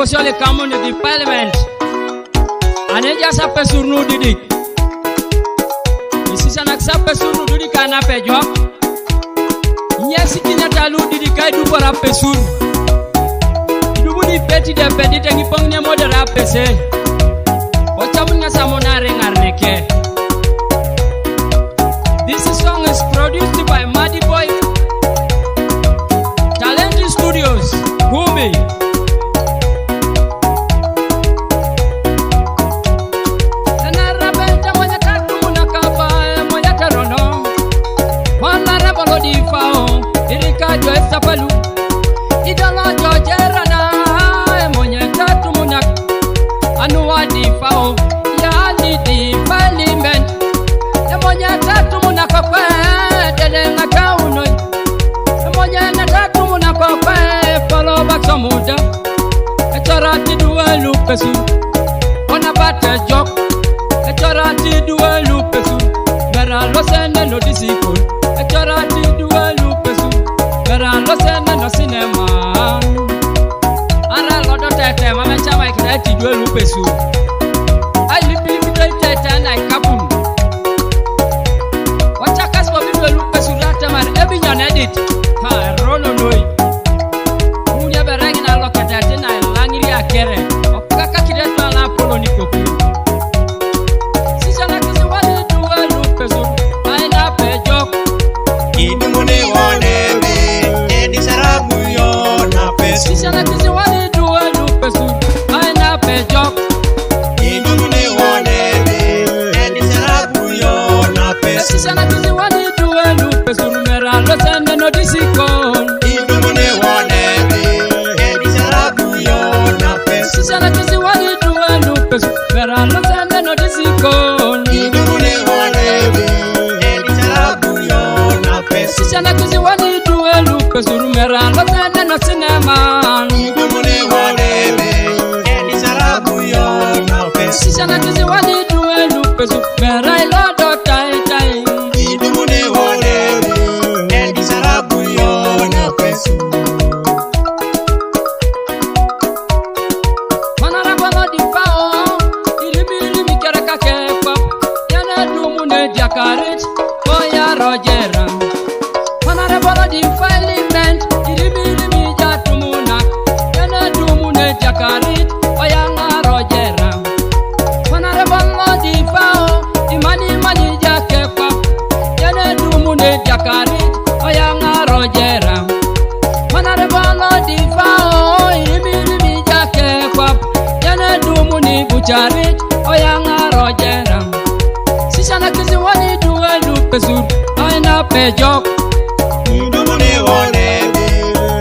sur les communes du Parlement. Aneja sa Pesur nu didik. Isi sanak sa Pesur nu didik kana pejo. Nyasi kinyata lu didik kai du para Pesur. Du budi peti de peti tengi pongnya modera pese. Ochamunya samonare ngarneke. This song is produced by Muddy Boy Talent Studios, Gumi. Sapalu idala jojerana monye tatu munak anuwa di fao ya di parliament monye tatu munak kwa dele ngakauno monye tatu munak kwa follow back somuda etorati duelu pesu ona bata jok etorati duelu pesu gara lo sende no disiko etorati duelu pesu gara lo sende no cinema ara lo do tete mama chama ikati duelu pesu ali bibi tete na ikapun wacha kasbo duelu pesu rata mar ebinya na edit ha rolo noi munya beragi na lo kata na Anguria kere okaka kideto na polo ni koku sisa na kisi wale duelu pesu aina pejok idumune wone Edisar Abuyo na Pesur. Sisa na kisi wale duelu pesu aina pejok Idumune wone Edisar Abuyo na Pesur. Sisa na kisi wale duelu pesu mera lo sende no disikon Idumune wone Edisar Abuyo na Pesur. Sisa na kisi wale duelu pesu mera lo sende no disikon Idumune wone Edisar Abuyo na Pesur. Sisa na kisi wale duelu pesu mera lo sende no cinema Idumune wone Edisar Abuyo na Pesur. Sisa na kisi wale duelu pesu mera lo do tai tai Idumune wone Edisar Abuyo na Pesur. Honorable di fao ilimi kere kakepa yana dumune diakarit oya rojera Honorable di parliament ilimi jatumuna yana dumune diakarit oya rojera Honorable di fao imani jakepa yana dumune diakarit oya rojera Honorable di fao ilimi jakepa yana dumuni bucharit oyanga rojera sisa na kisi wani duelu pesur aina pejok Idumune wone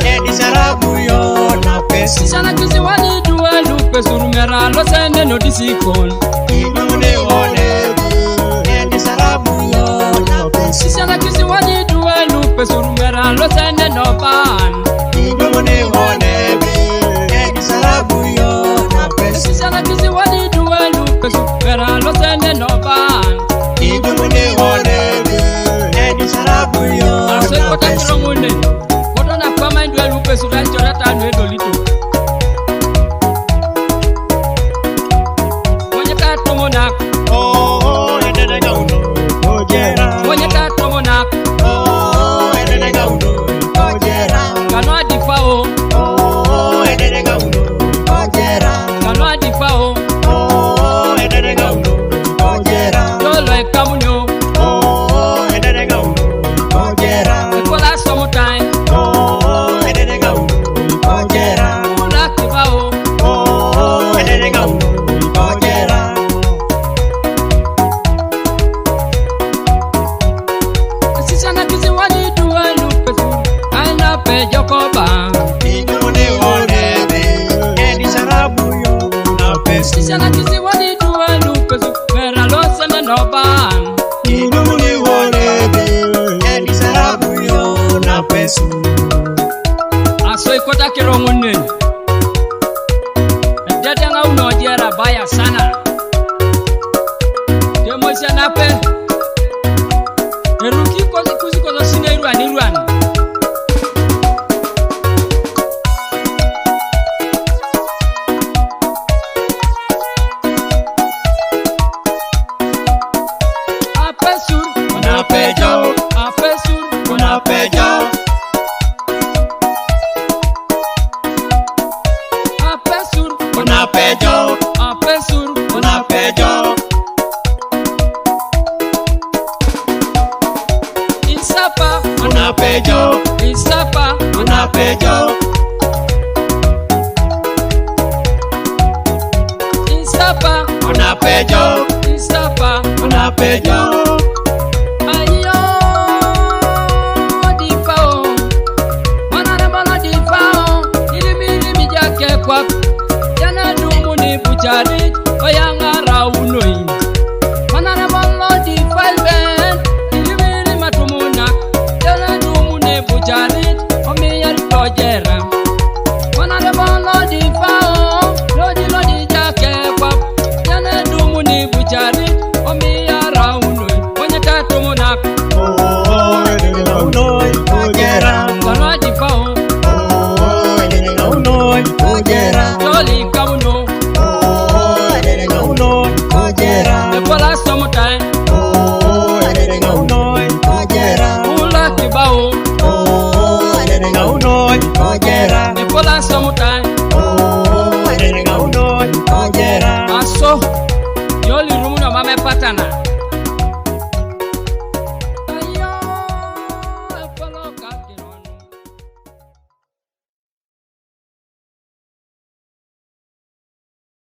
Edisar Abuyo na Pesur. sisa na kisi wani duelu pesur mera lo sende no disikon Idumune wone Edisar Abuyo na Pesur. sisa na kisi wani duelu pesur mera lo sende no ban Idumune wone Edisar Abuyo na Pesur. sisa na kisi wani duelu pesur mera lo sende no ban Idumune wone Edisar Abuyo aso na kota Pesur. kirongune kota na kama duelu pesur dan jorata no edolito Monyeka tomonak, Oh, edede gauno ojera. monyeka tomonak, Oh, edede gauno ojera. kanwa difao, Oh, edede gauno ojera. kanwa difao, Oh, edede gauno ojera. yolo ekamunyo, Oh, edede gauno ojera. ekola sometime, Oh, edede gauno ojera. mula kibao, Oh, edede gauno ojera. sisa na kisi wani duelu pesu, aina pejokoba, Idumune wone Edisar Abuyo na Pesur. sisa na kisi wani duelu pesu, mera lo sende no ban, Idumune wone Edisar Abuyo na Pesur. aso ikota kirongune, dede nga unojera baya sana, demo isa nape, eruki kuzi kozo sine iruan, pejo, Pesur, una pejo. Isapa, Una pejo, Isapa, una pejo. Isapa, Una pejo, Isapa, una pejo. Ayo, difao, manana difao, ilimi jake kwa, yana dumu ni buchari.